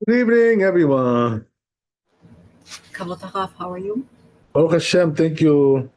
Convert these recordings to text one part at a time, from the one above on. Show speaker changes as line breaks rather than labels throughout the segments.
Good evening, everyone.
Kabotagaf, how are you?
Baruch Hashem, thank you.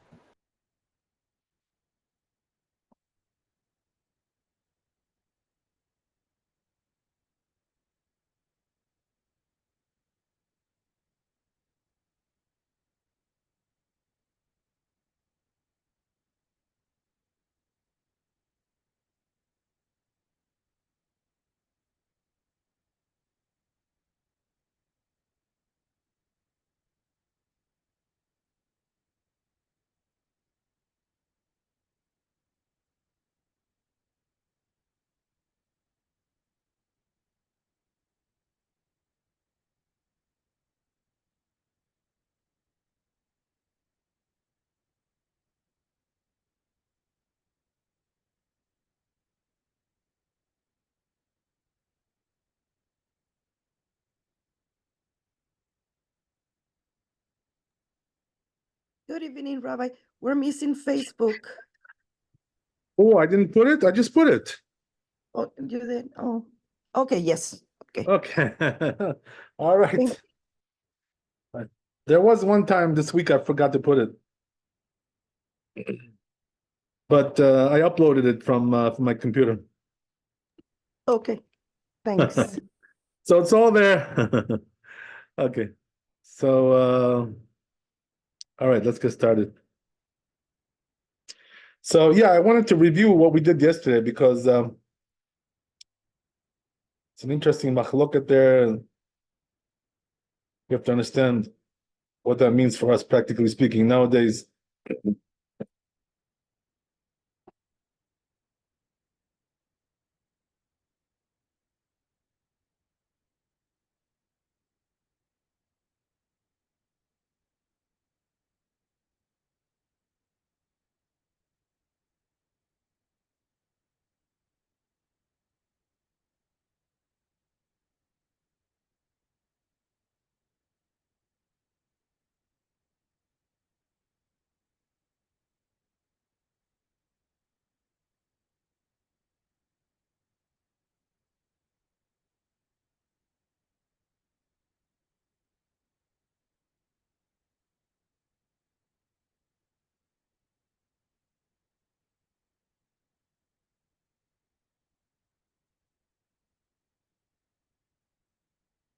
Good evening, Rabbi. We're missing Facebook.
Oh, I didn't put it. I just put it.
Oh, you did? Oh, okay. Yes. Okay.
Okay. All right.
Thank-
There was one time this week I forgot to put it, but I uploaded it from my computer.
Okay. Thanks.
So it's all there. Okay. So all right, let's get started. So yeah, I wanted to review what we did yesterday because it's an interesting machloket there. You have to understand what that means for us, practically speaking, nowadays.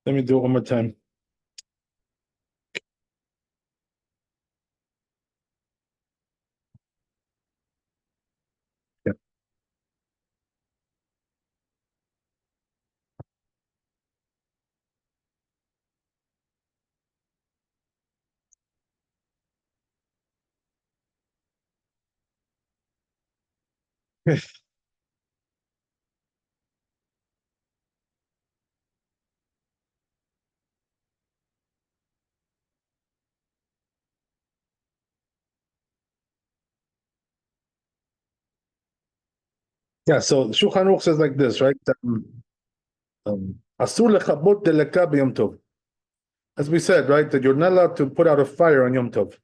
Let me do it one more time. Yeah. Yeah, so Shulchan Aruch says like this, right? Asur lechabot deleka b'yom tov. As we said, right, that you're not allowed to put out a fire on Yom Tov.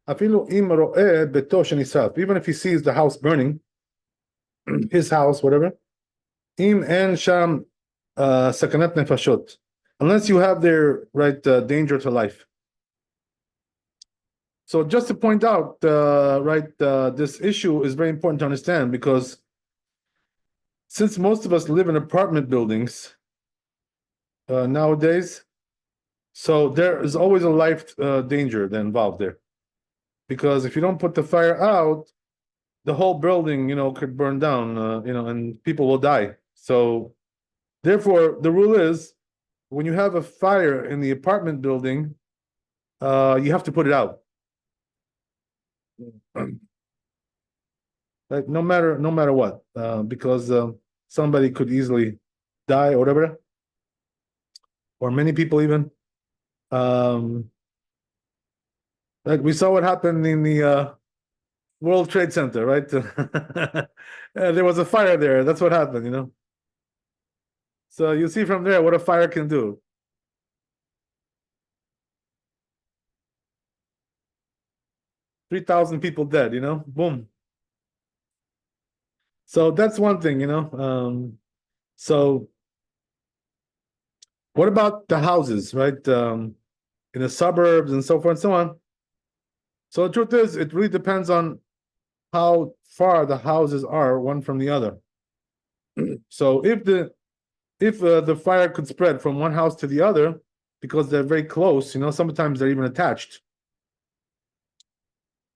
Afilu im ro'eh beto shenisaf. Even if he sees the house burning, his house, whatever. Im en sham sakanat nefashot. Unless you have their right danger to life. So just to point out, right, this issue is very important to understand because since most of us live in apartment buildings nowadays, so there is always a life danger involved there. Because if you don't put the fire out, the whole building, could burn down, and people will die. So therefore, the rule is when you have a fire in the apartment building, you have to put it out. Like no matter what, because somebody could easily die or whatever, or many people even. Like we saw what happened in the World Trade Center, right? There was a fire there. That's what happened. So you see from there what a fire can do. 3,000 people dead, boom. So that's one thing, so What about the houses, right? In the suburbs and so forth and so on. So the truth is, it really depends on how far the houses are one from the other. So if the fire could spread from one house to the other because they're very close, sometimes they're even attached.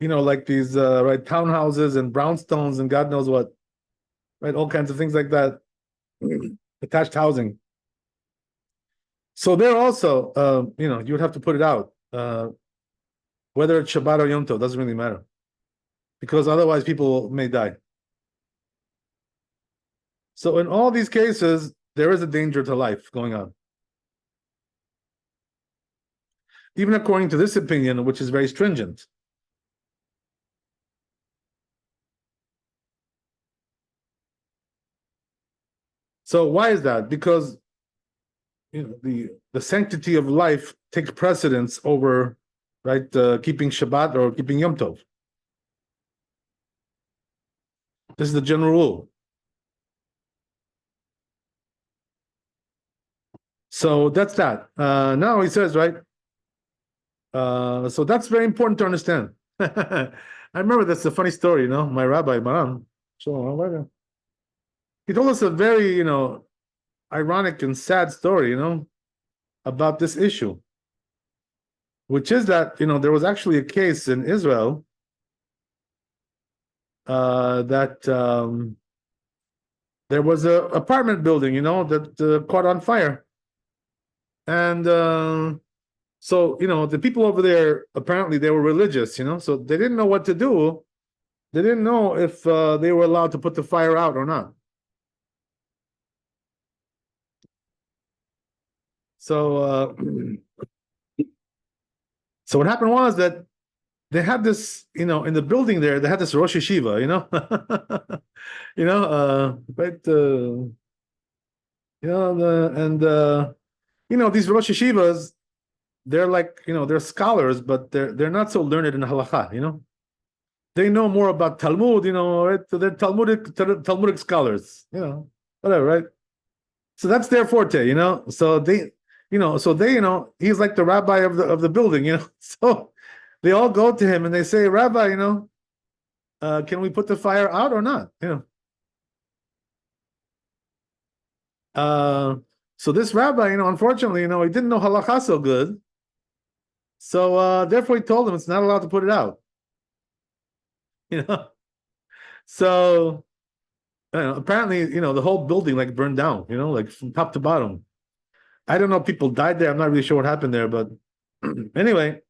Like these right townhouses and brownstones and God knows what, right? All kinds of things like that, attached housing. So there also, you would have to put it out, whether it's Shabbat or Yom Tov, doesn't really matter, because otherwise people may die. So in all these cases, there is a danger to life going on. Even according to this opinion, which is very stringent. So why is that? Because the sanctity of life takes precedence over, right, keeping Shabbat or keeping Yom Tov. This is the general rule. So that's that. Now he says, right? So that's very important to understand. I remember that's a funny story, my rabbi, Maran. He told us a very, ironic and sad story, about this issue, which is that, there was actually a case in Israel that there was a apartment building, that caught on fire. And so, the people over there, apparently they were religious, so they didn't know what to do. They didn't know if they were allowed to put the fire out or not. So, so what happened was that they had this, in the building there, they had this Rosh Yeshiva, right, these Rosh Yeshivas, they're like, they're scholars, but they're not so learned in halakha, They know more about Talmud, right? So they're Talmudic scholars, whatever, right? So that's their forte, So they, he's like the rabbi of the building, So they all go to him and they say, Rabbi, can we put the fire out or not? So this rabbi, unfortunately, he didn't know halakha so good. So therefore he told him it's not allowed to put it out. So apparently, the whole building like burned down, like from top to bottom. I don't know if people died there. I'm not really sure what happened there, but anyway.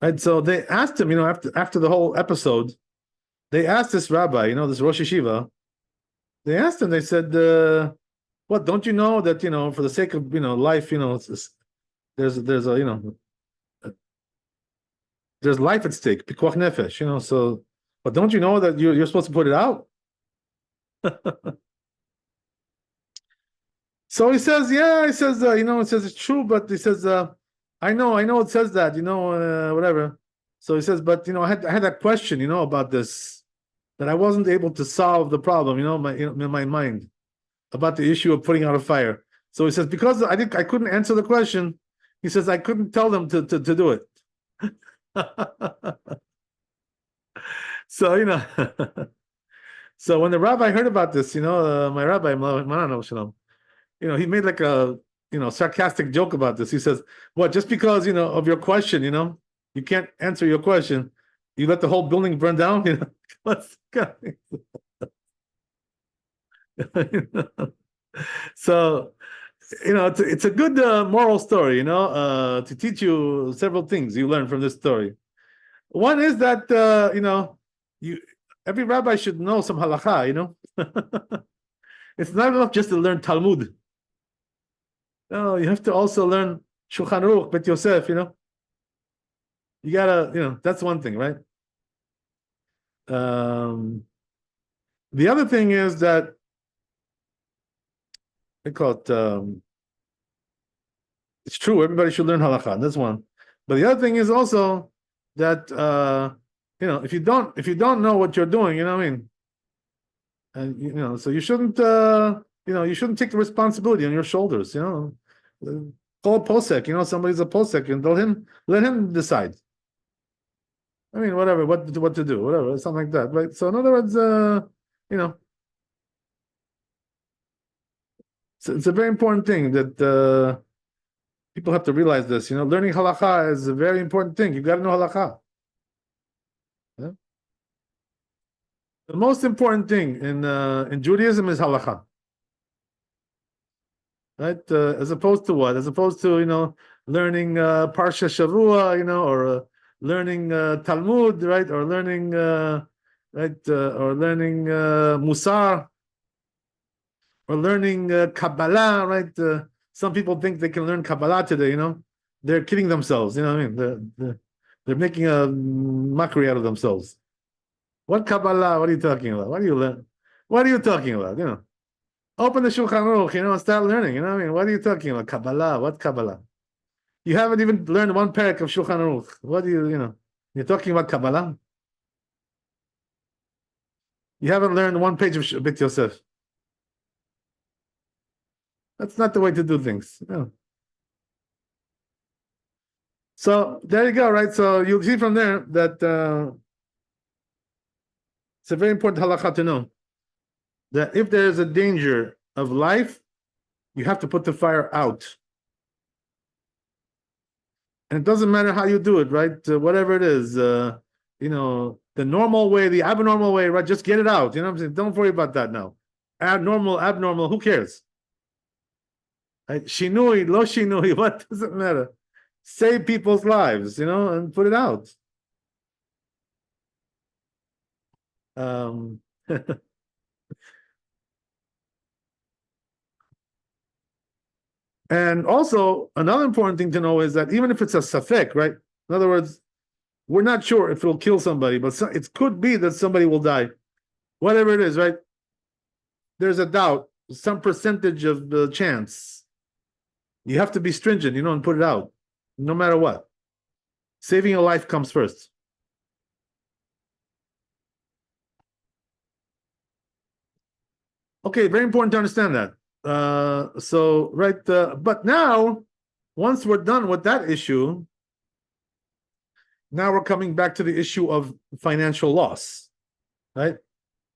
Right, so they asked him, after the whole episode, they asked this rabbi, this Rosh Yeshiva, they asked him, they said, what, don't you know that, for the sake of, life, there's life at stake, pikuach nefesh, so, but don't you know that you're supposed to put it out? So he says, yeah, he says, it says it's true, but he says, I know it says that, whatever. So he says, but I had that question, about this, that I wasn't able to solve the problem, in my mind, about the issue of putting out a fire. So he says, because I couldn't answer the question, he says, I couldn't tell them to do it. So, so when the rabbi heard about this, my rabbi, he made like a, sarcastic joke about this. He says, what, just because, of your question, you can't answer your question, you let the whole building burn down? What's So, it's a good moral story, to teach you several things you learn from this story. One is that, every rabbi should know some halakha, It's not enough just to learn Talmud. No, you have to also learn Shulchan Aruch, Bet Yosef, You gotta, that's one thing, right? The other thing is that they call it, it's true, everybody should learn halakha, that's one. But the other thing is also that, if you don't know what you're doing, and so you shouldn't, you shouldn't take the responsibility on your shoulders. Call a posek. Somebody's a posek, and let him decide. I mean, whatever, what to do, whatever, something like that, right? So in other words, it's a very important thing that people have to realize this. Learning halakha is a very important thing. You got to know halakha. Yeah? The most important thing in Judaism is halakha, right? As opposed to what? As opposed to learning Parsha Shavua, or learning Talmud, right? Or learning or learning Musar, or learning Kabbalah, right? Some people think they can learn Kabbalah today. They're kidding themselves. What I mean? They're making a mockery out of themselves. What Kabbalah? What are you talking about? What do you learn? What are you talking about? Open the Shulchan Aruch, and start learning. What I mean? What are you talking about? Kabbalah? What Kabbalah? You haven't even learned one parak of Shulchan Aruch. What do you're talking about Kabbalah? You haven't learned one page of Beit Yosef. That's not the way to do things. So there you go, right? So you'll see from there that it's a very important halakha to know that if there is a danger of life, you have to put the fire out. And it doesn't matter how you do it, right? Whatever it is, the normal way, the abnormal way, right? Just get it out. You know what I'm saying? Don't worry about that now. Abnormal, who cares? Right? Shinui, lo shinui, what does it matter? Save people's lives, and put it out. And also, another important thing to know is that even if it's a safek, right? In other words, we're not sure if it'll kill somebody, but it could be that somebody will die. Whatever it is, right? There's a doubt, some percentage of the chance. You have to be stringent, and put it out, no matter what. Saving a life comes first. Okay, very important to understand that. But now, once we're done with that issue, now we're coming back to the issue of financial loss, right?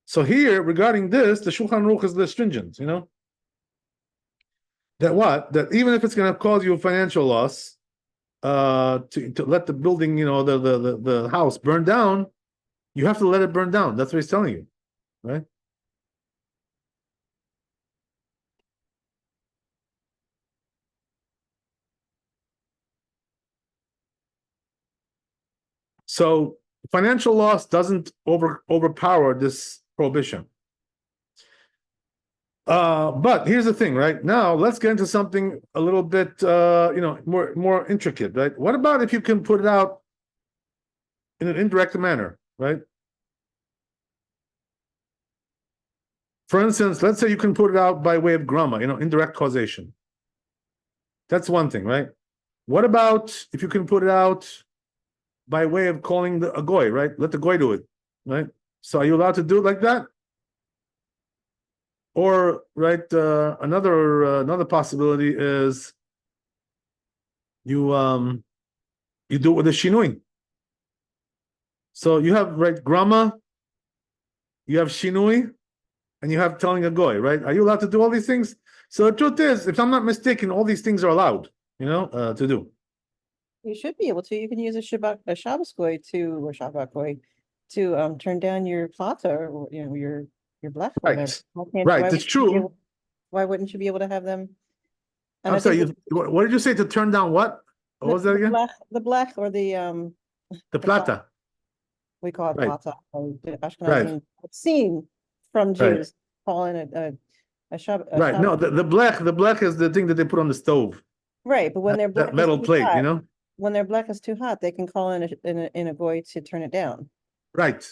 So here, regarding this, the Shulchan Aruch is less stringent, that even if it's going to cause you a financial loss, to let the building, the house burn down, you have to let it burn down. That's what he's telling you, right? So financial loss doesn't overpower this prohibition. But here's the thing, right? Now let's get into something a little bit more intricate, right? What about if you can put it out in an indirect manner, right? For instance, let's say you can put it out by way of grama, indirect causation. That's one thing, right? What about if you can put it out by way of calling a goy, right? Let the goy do it, right? So are you allowed to do it like that? Or, right, another possibility is you do it with a shinui. So you have, right, grama, you have shinui, and you have telling a goy, right? Are you allowed to do all these things? So the truth is, if I'm not mistaken, all these things are allowed, to do.
You should be able to. You can use a Shabbos goy or Shabbat goy to turn down your plata or your blech.
Right, right. It's true.
Why wouldn't you be able to have them?
And I'm sorry. What did you say to turn down? What was that again?
The blech or the
plata.
We call it plata. Ashkenazim.
Right.
I've seen from Jews calling it a Shabbat.
Right. No, the blech is the thing that they put on the stove.
Right, but when their blech
that metal plate,
hot, when their blech is too hot, they can call in a goy to turn it down.
Right.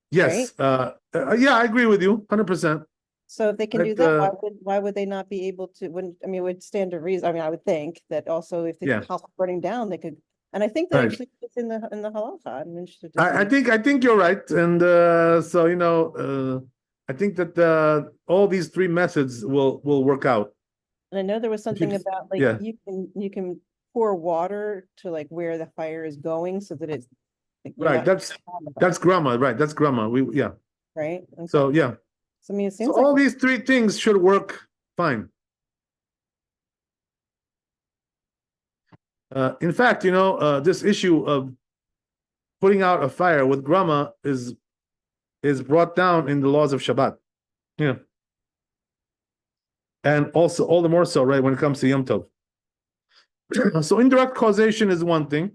Yes. Right? Yeah, I agree with you 100%.
So if they can do that, why would they not be able to? It would stand to reason. I mean, I would think that also if the house is burning down, they could. And I think that actually it's in the halacha. I'm interested.
I think you're right, and so I think that all these three methods will work out.
And I know there was something
just-
about like
yeah.
you can pour water to like where the fire is going so that it's like, you're
Right,
not on the fire,
that's grammar, right? That's grammar. Yeah.
right?
So
Okay.
yeah.
So I mean, it
So
seems
all
like
these three things should work fine. In fact, this issue of putting out a fire with grama is brought down in the laws of Shabbat. Yeah. And also all the more so, right, when it comes to Yom Tov. So indirect causation is one thing.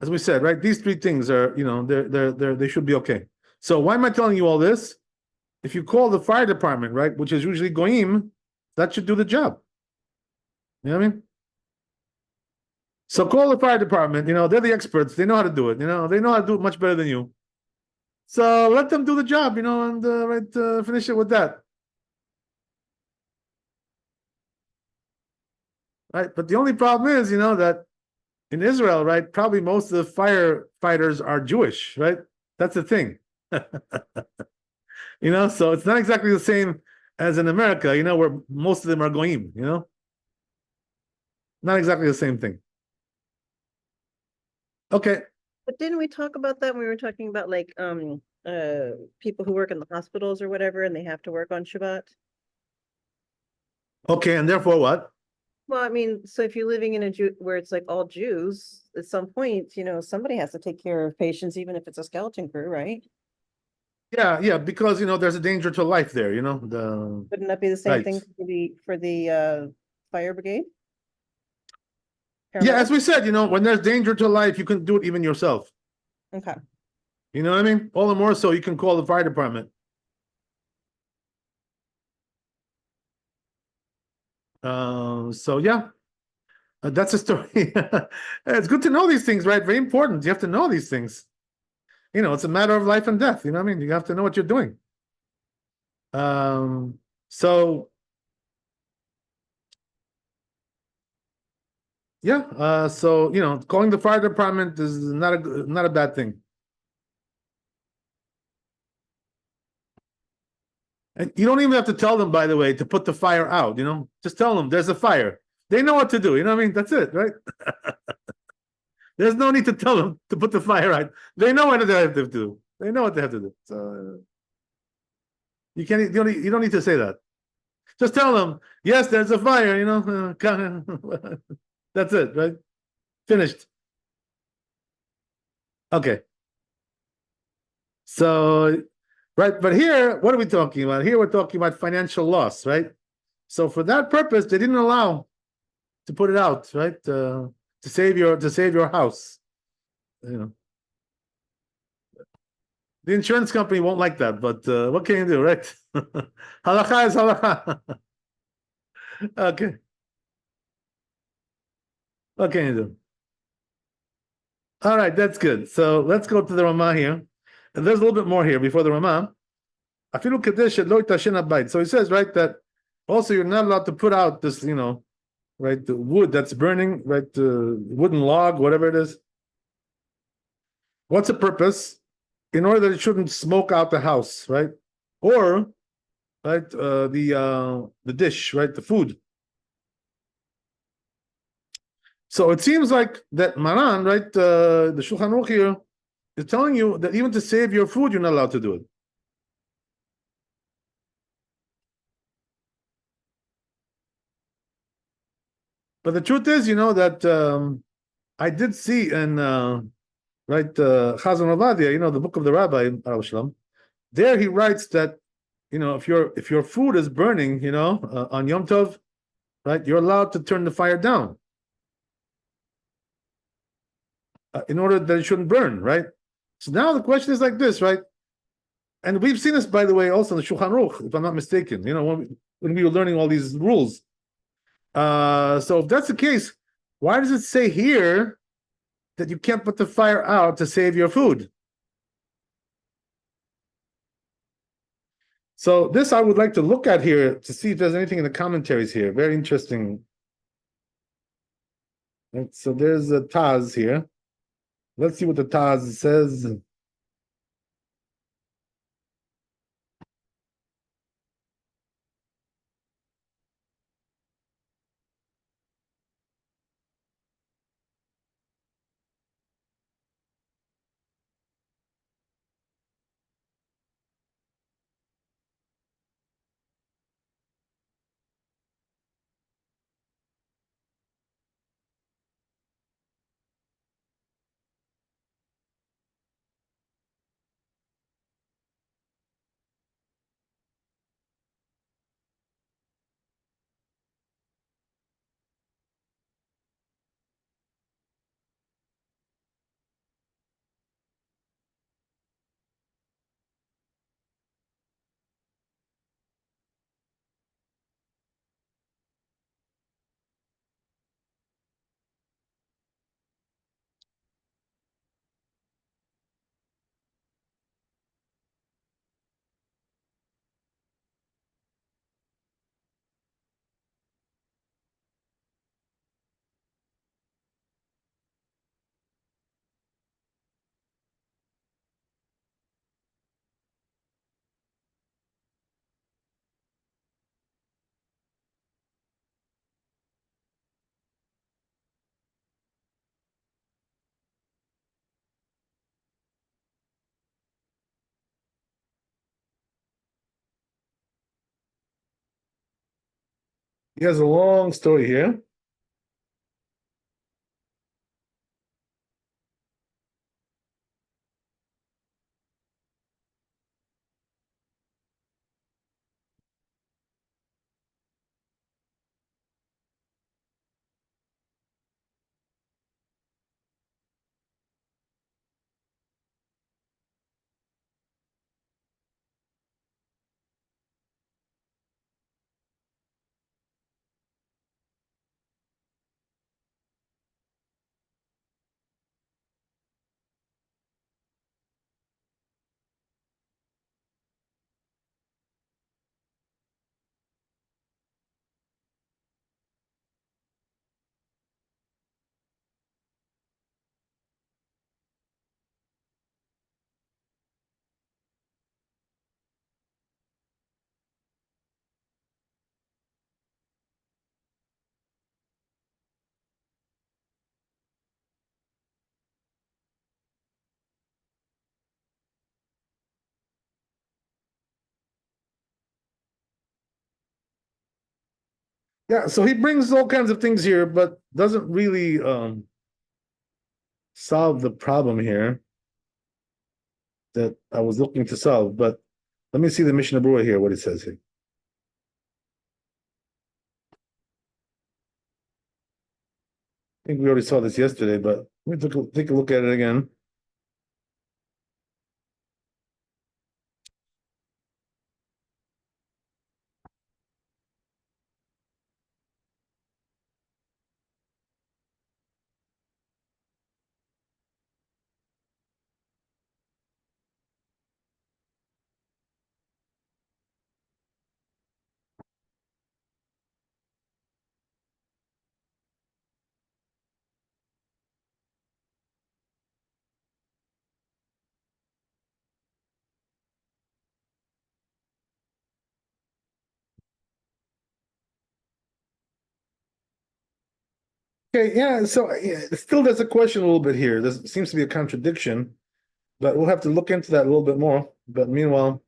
As we said, right, these three things are, they should be okay. So why am I telling you all this? If you call the fire department, right, which is usually goyim, that should do the job. You know what I mean? So call the fire department. They're the experts. They know how to do it. They know how to do it much better than you. So let them do the job. And finish it with that. Right, but the only problem is, that in Israel, right, probably most of the firefighters are Jewish, right? That's the thing. So it's not exactly the same as in America, where most of them are goyim, not exactly the same thing. Okay.
But didn't we talk about that when we were talking about like people who work in the hospitals or whatever and they have to work on Shabbat?
Okay, and therefore what?
Well, I mean, so if you're living in a Jew where it's like all Jews, at some point, somebody has to take care of patients, even if it's a skeleton crew, right?
Yeah, because there's a danger to life there,
Wouldn't that be the same
Right.
thing for the fire brigade?
Yeah, as
Paramedic?
we said, when there's danger to life, you can do it even yourself.
Okay.
You know what I mean? All the more so you can call the fire department. So yeah, that's a story. It's good to know these things, right? Very important. You have to know these things. It's a matter of life and death. You know what I mean? You have to know what you're doing. So yeah, so calling the fire department is not a bad thing. And you don't even have to tell them, by the way, to put the fire out, just tell them there's a fire. They know what to do, you know what I mean? That's it, right? There's no need to tell them to put the fire out. They know what they have to do. They know what they have to do. So you don't need to say that. Just tell them, yes, there's a fire, That's it, right? Finished. Okay. So, right, but here, what are we talking about? Here we're talking about financial loss, right? So for that purpose, they didn't allow to put it out, right? To save your house. The insurance company won't like that, but what can you do, right? Halakha is halakha. Okay. What can you do? All right, that's good. So let's go to the Ramah here. And there's a little bit more here before the Ramah. Afilu kadesh lo tashin abayit. So he says, right, that also you're not allowed to put out this, right, the wood that's burning, right, the wooden log, whatever it is. What's the purpose? In order that it shouldn't smoke out the house, right? Or, right, the dish, right, the food. So it seems like that Maran, right, the Shulchan Aruch here is telling you that even to save your food, you're not allowed to do it. But the truth is, that I did see in right Chazon Ovadia, the book of the Rabbi Shalom, there he writes that if your food is burning, on Yom Tov, right, you're allowed to turn the fire down in order that it shouldn't burn, right? So now the question is like this, right? And we've seen this, by the way, also in the Shulchan Aruch, if I'm not mistaken. When we were learning all these rules. So if that's the case, why does it say here that you can't put the fire out to save your food? So this I would like to look at here to see if there's anything in the commentaries here. Very interesting. Right, so there's a Taz here. Let's see what the Taz says. he has a long story here. Yeah, so he brings all kinds of things here, but doesn't really solve the problem here that I was looking to solve. But let me see the Mishnah Berurah here, what it says here. I think we already saw this yesterday, but let me take a look at it again. Okay, yeah, so yeah, still there's a question a little bit here. There seems to be a contradiction, but we'll have to look into that a little bit more. But meanwhile,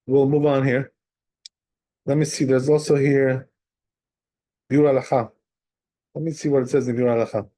we'll move on here. Let me see, there's also here Biur Halacha. Let me see what it says in Biur Halacha.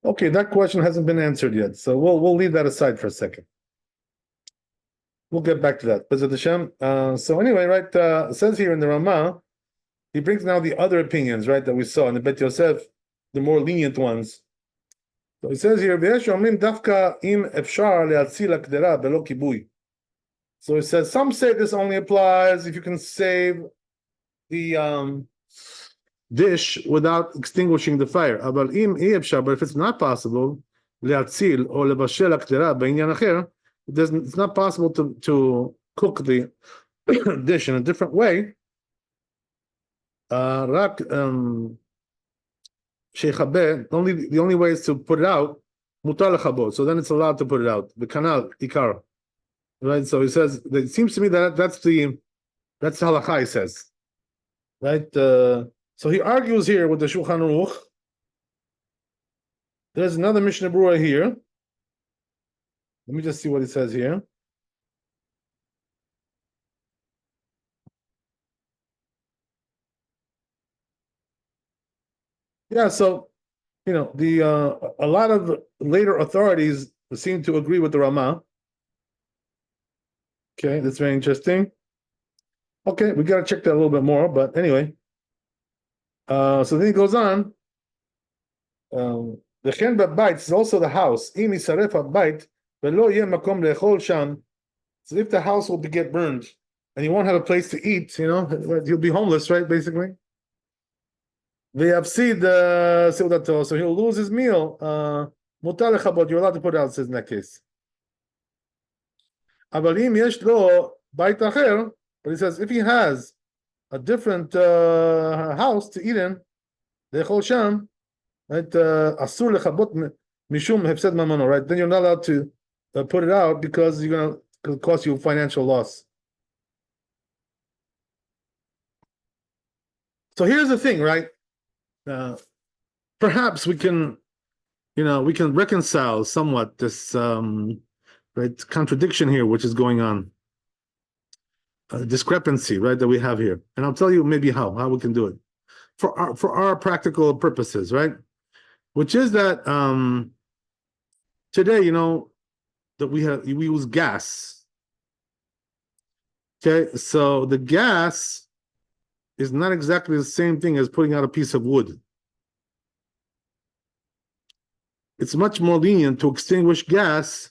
Okay, that question hasn't been answered yet, so we'll leave that aside for a second. We'll get back to that. Bezat Hashem. So anyway, right, it says here in the Ramah, he brings now the other opinions, right, that we saw in the Bet Yosef, the more lenient ones. So it says here, "V'yesh omrim dafka im efshar le'atzil hakdera belo kibui." So it says some say this only applies if you can save the dish without extinguishing the fire. But if it's not possible, le'atzil or lebashel hakdera b'inyan acher, it's not possible to cook the dish in a different way. The only way is to put it out. Mutar lechabot. So then it's allowed to put it out. The canal ikar, right? So he says it seems to me that that's the halakha. He says, right? So he argues here with the Shulchan Aruch. There's another Mishnah Berurah here. Let me just see what it says here. Yeah, so the a lot of later authorities seem to agree with the Ramah. Okay, that's very interesting. Okay, we got to check that a little bit more, but anyway. So then he goes on. The chen b'bayit is also the house. Im yisaref habayit v'lo yeh makom le'echol sham. So if the house will get burned and he won't have a place to eat, he'll be homeless, right? Basically. V'yafsid seudato, so he'll lose his meal. Mutar lechabot, you're allowed to put it out, says in that case. But he says if he has a different house to eat in, le'echol sham, right? Asur lechabot mishum hefsed mamano, right? Then you're not allowed to put it out because you're gonna cost you financial loss. So here's the thing, right? Perhaps we can reconcile somewhat this right contradiction here, which is going on, discrepancy, right, that we have here, and I'll tell you maybe how we can do it for our practical purposes, right? Which is that today, that we use gas. Okay, so the gas is not exactly the same thing as putting out a piece of wood. It's much more lenient to extinguish gas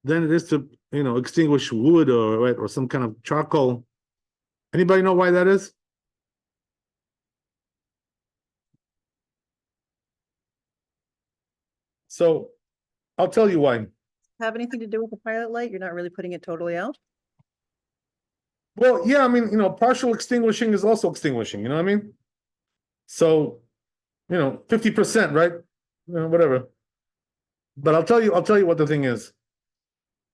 than it is to, extinguish wood or some kind of charcoal. Anybody know why that is? So I'll tell you why.
Have anything to do with the pilot light? You're not really putting it totally out?
Well, yeah, I mean, partial extinguishing is also extinguishing, you know what I mean? So, 50%, right? Whatever. But I'll tell you what the thing is.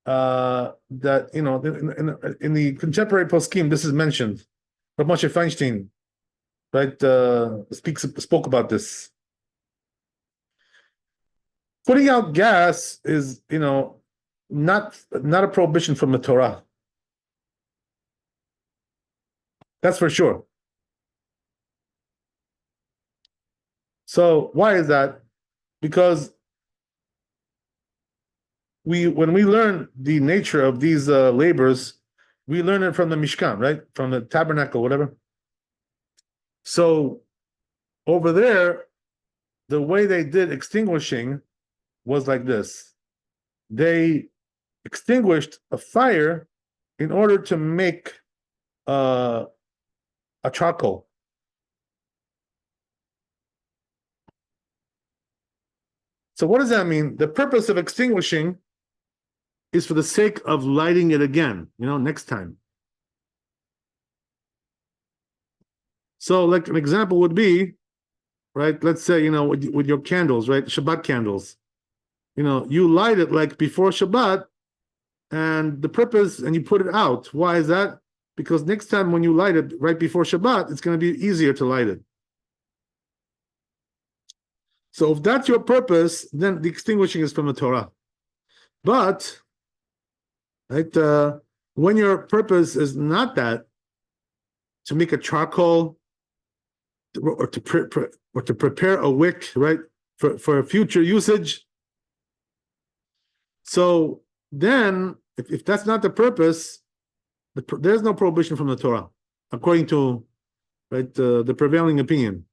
That in the contemporary poskim, this is mentioned. Rabbi Moshe Feinstein, right, spoke about this. Putting out gas is, not a prohibition from the Torah. That's for sure. So why is that? Because when we learn the nature of these labors, we learn it from the Mishkan, right? From the tabernacle, whatever. So over there, the way they did extinguishing was like this. They extinguished a fire in order to make a charcoal. So what does that mean? The purpose of extinguishing is for the sake of lighting it again, next time. So like an example would be, right, let's say, with your candles, right, Shabbat candles, you light it like before Shabbat, and the purpose, and you put it out. Why is that? Because next time when you light it right before Shabbat, it's going to be easier to light it. So if that's your purpose, then the extinguishing is from the Torah. But, right, when your purpose is not that, to make a charcoal, or to prepare a wick, right, for future usage. So then, if that's not the purpose, there's no prohibition from the Torah, according to, right, the prevailing opinion.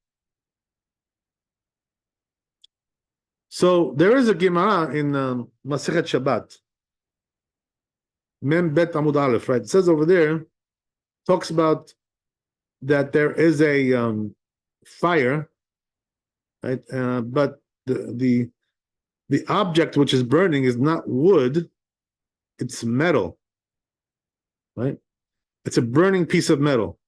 So there is a Gemara in Masechet Shabbat, Mem Bet Amud Aleph, right? It says over there, talks about that there is a fire, right? But the object which is burning is not wood, it's metal, right? It's a burning piece of metal.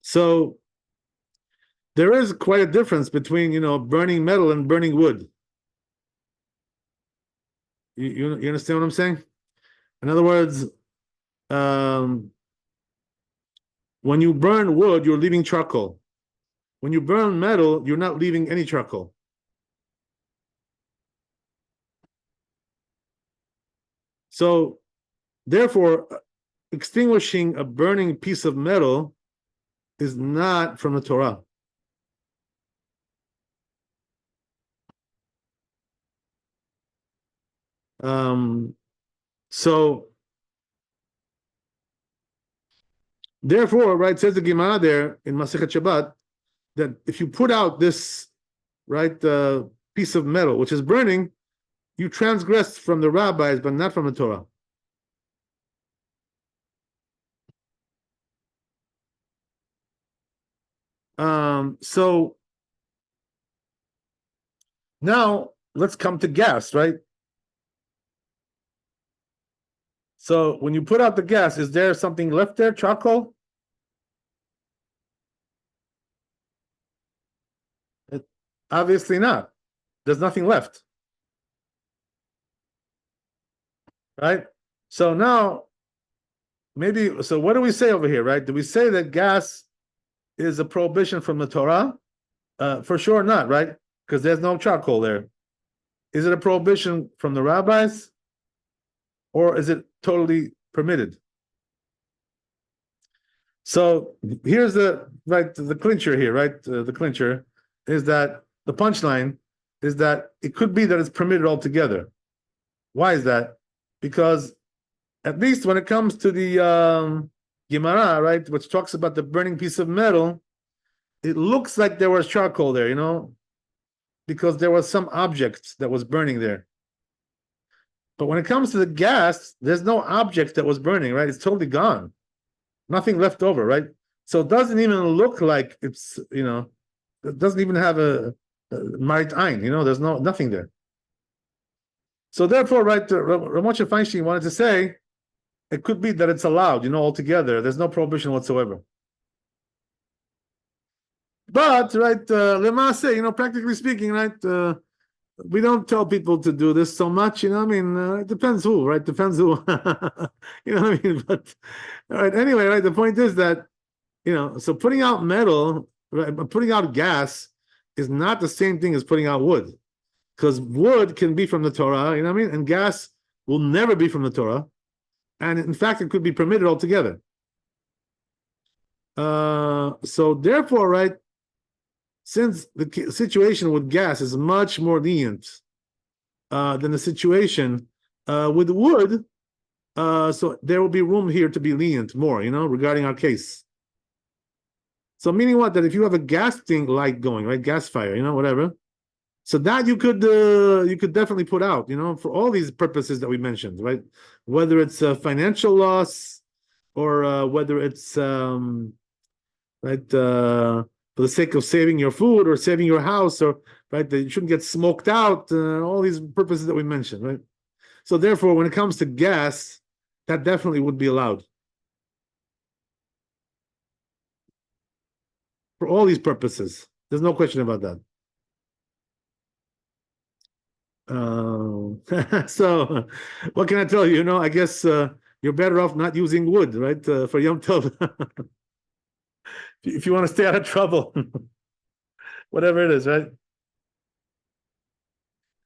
So there is quite a difference between, burning metal and burning wood. You understand what I'm saying? In other words, when you burn wood, you're leaving charcoal. When you burn metal, you're not leaving any charcoal. So, therefore, extinguishing a burning piece of metal is not from the Torah. So therefore, right, says the Gemara there in Masechet Shabbat, that if you put out this, right, piece of metal, which is burning, you transgress from the rabbis, but not from the Torah. So now let's come to gas, right? So when you put out the gas, is there something left there, charcoal? Obviously not. There's nothing left. Right? So now, so what do we say over here, right? Do we say that gas is a prohibition from the Torah? For sure not, right? Because there's no charcoal there. Is it a prohibition from the rabbis? Or is it totally permitted? So here's the clincher here, right? The clincher is that the punchline is that it could be that it's permitted altogether. Why is that? Because at least when it comes to the Gemara, right, which talks about the burning piece of metal, it looks like there was charcoal there, because there was some object that was burning there. But when it comes to the gas, there's no object that was burning, right? It's totally gone. Nothing left over, right? So it doesn't even look like it's, it doesn't even have a Marit Ein, there's nothing there. So therefore, right, Rav Moshe Feinstein wanted to say, it could be that it's allowed, altogether. There's no prohibition whatsoever. But, right, Lemase, practically speaking, right, we don't tell people to do this so much, it depends who, right? Depends who, you know what I mean? But, all right, anyway, right, the point is that, so putting out metal, right, putting out gas is not the same thing as putting out wood. Because wood can be from the Torah, and gas will never be from the Torah. And in fact, it could be permitted altogether. So therefore, right, since the situation with gas is much more lenient than the situation with wood, so there will be room here to be lenient more, regarding our case. So meaning what? That if you have a gas thing light going, right, gas fire, whatever, so that you could definitely put out, for all these purposes that we mentioned, right? Whether it's financial loss or whether it's right for the sake of saving your food or saving your house, or right that you shouldn't get smoked out, all these purposes that we mentioned, right? So therefore, when it comes to gas, that definitely would be allowed for all these purposes. There's no question about that. So what can I tell you? I guess you're better off not using wood, right? For Yom Tov. If you want to stay out of trouble, whatever it is, right?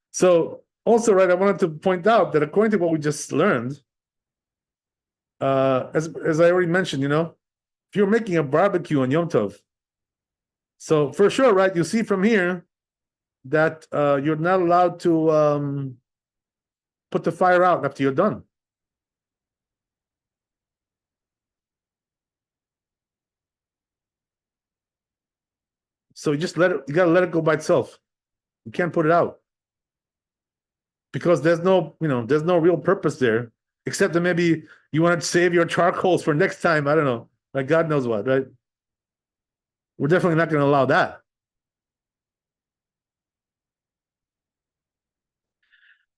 So also, right, I wanted to point out that according to what we just learned, as I already mentioned, if you're making a barbecue on Yom Tov, so for sure, right, you see from here that you're not allowed to put the fire out after you're done. So you gotta let it go by itself. You can't put it out. Because there's no real purpose there, except that maybe you want to save your charcoals for next time. I don't know, like God knows what, right? We're definitely not going to allow that.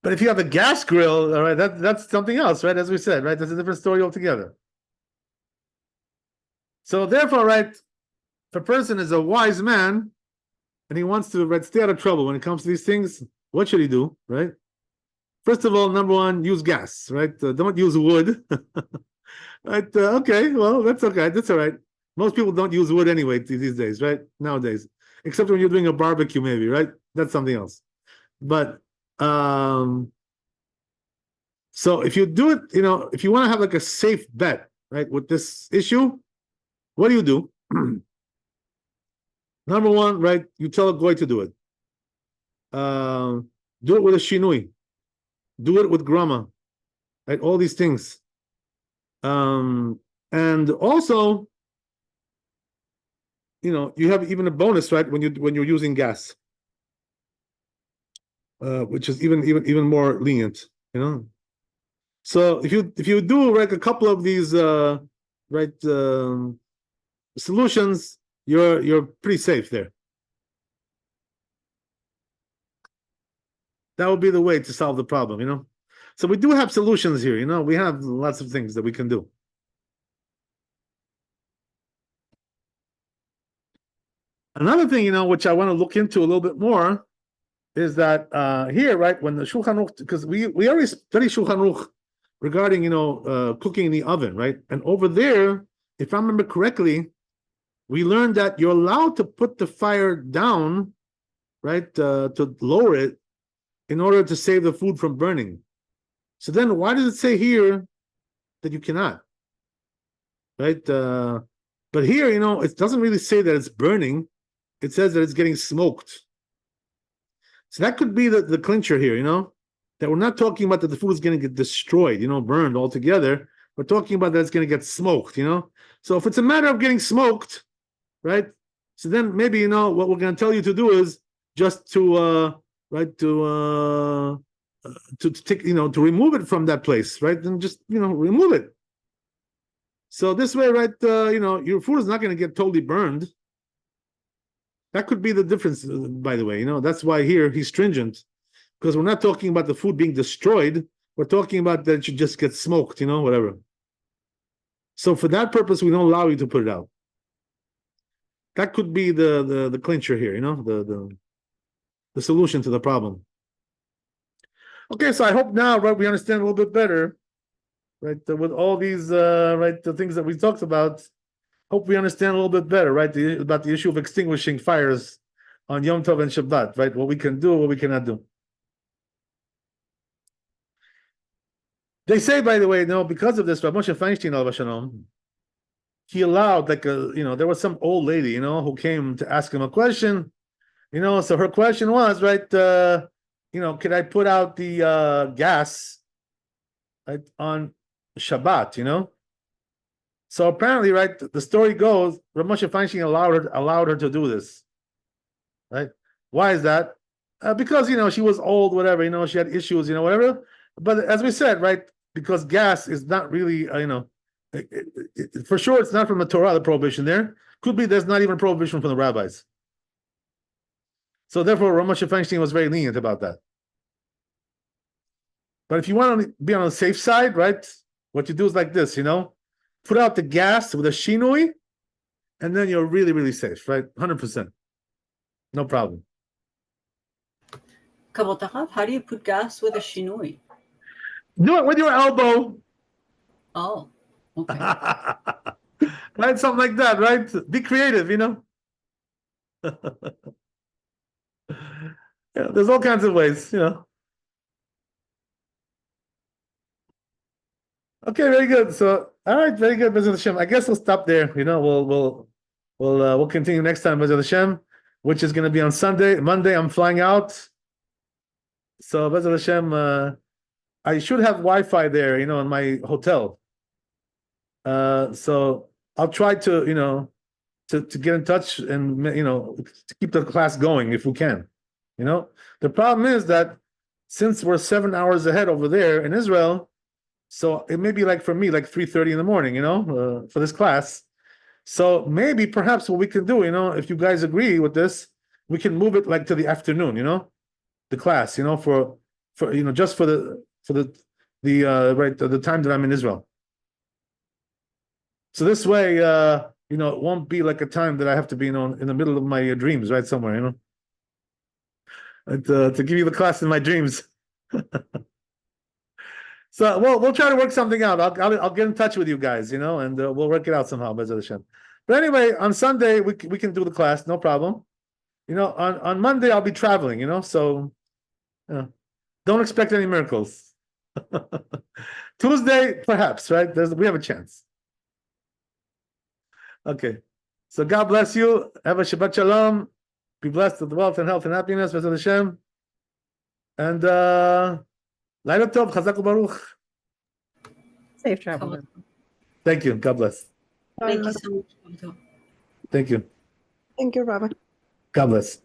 But if you have a gas grill, all right, that's something else, right? As we said, right? That's a different story altogether. So therefore, right, if a person is a wise man and he wants to stay out of trouble when it comes to these things, what should he do, right? First of all, number one, use gas, right? Don't use wood. Right? Okay, well, that's okay. That's all right. Most people don't use wood anyway these days, right? Nowadays, except when you're doing a barbecue, maybe, right? That's something else. But so if you do it, if you want to have like a safe bet, right, with this issue, what do? Number one, right, you tell a goy to do it. Do it with a shinui. Do it with grama, right? All these things. And also, you have even a bonus, right? When you're using gas, which is even more lenient, So if you do like a couple of these right solutions, you're pretty safe there. That would be the way to solve the problem, So we do have solutions here, we have lots of things that we can do. Another thing, which I want to look into a little bit more is that here, right, when the Shulchan Aruch, because we already studied Shulchan Aruch regarding, cooking in the oven, right? And over there, if I remember correctly, we learned that you're allowed to put the fire down, right, to lower it in order to save the food from burning. So then why does it say here that you cannot? Right? But here, it doesn't really say that it's burning. It says that it's getting smoked. So that could be the clincher here, that we're not talking about that the food is going to get destroyed, burned altogether. We're talking about that it's going to get smoked, So if it's a matter of getting smoked, right? So then maybe, what we're going to tell you to do is just to, to take, to remove it from that place, right? And just, remove it. So this way, right, your food is not going to get totally burned. That could be the difference, by the way, that's why here he's stringent, because we're not talking about the food being destroyed. We're talking about that it should just get smoked, whatever. So for that purpose, we don't allow you to put it out. That could be the clincher here, the solution to the problem. Okay, so I hope now, right, we understand a little bit better, right, with all these, right, the things that we talked about. Hope we understand a little bit better, right, about the issue of extinguishing fires on Yom Tov and Shabbat, right, what we can do, what we cannot do. They say, by the way, because of this, Rabbi Moshe Feinstein, Alav Shalom, he allowed, like, there was some old lady, who came to ask him a question, so her question was, right, could I put out the gas, right, on Shabbat, So apparently, right, the story goes, Rabbi Moshe Feinstein allowed her to do this, right? Why is that? Because, she was old, whatever, she had issues, whatever. But as we said, right, because gas is not really, for sure it's not from the Torah, the prohibition there. Could be there's not even prohibition from the rabbis. So therefore, Rabbi Moshe Feinstein was very lenient about that. But if you want to be on the safe side, right, what you do is like this, put out the gas with a shinui, and then you're really, really safe, right? 100%. No problem.
Kabotarav, how do you put gas with a shinui?
Do it with your elbow.
Oh, okay.
Right? Something like that, right? Be creative, Yeah, there's all kinds of ways, Okay, very good. So, all right, very good, Bezrat Hashem. I guess we'll stop there. We'll continue next time, Bezrat Hashem, which is going to be on Sunday. Monday, I'm flying out. So, Bezrat Hashem, I should have Wi-Fi there, in my hotel. So I'll try to, to get in touch and, to keep the class going if we can. The problem is that since we're 7 hours ahead over there in Israel, so it may be like for me, like 3:30 in the morning, for this class. So maybe perhaps what we can do, if you guys agree with this, we can move it like to the afternoon, the class, for just for the right the time that I'm in Israel. So this way, it won't be like a time that I have to be, in the middle of my dreams, right, somewhere, and, to give you the class in my dreams. So we'll try to work something out. I'll get in touch with you guys, and we'll work it out somehow, Bezrat Hashem. But anyway, on Sunday we can do the class, no problem. On Monday I'll be traveling, so don't expect any miracles. Tuesday, perhaps, right? We have a chance. Okay. So God bless you. Have a Shabbat Shalom. Be blessed with wealth and health and happiness, Bezrat Hashem. And Laila Tov, Chazak u'Baruch.
Safe travel.
Kavod.
Thank you. God bless.
Thank you so much. Kavod.
Thank you.
Thank you, Rabbi.
God bless.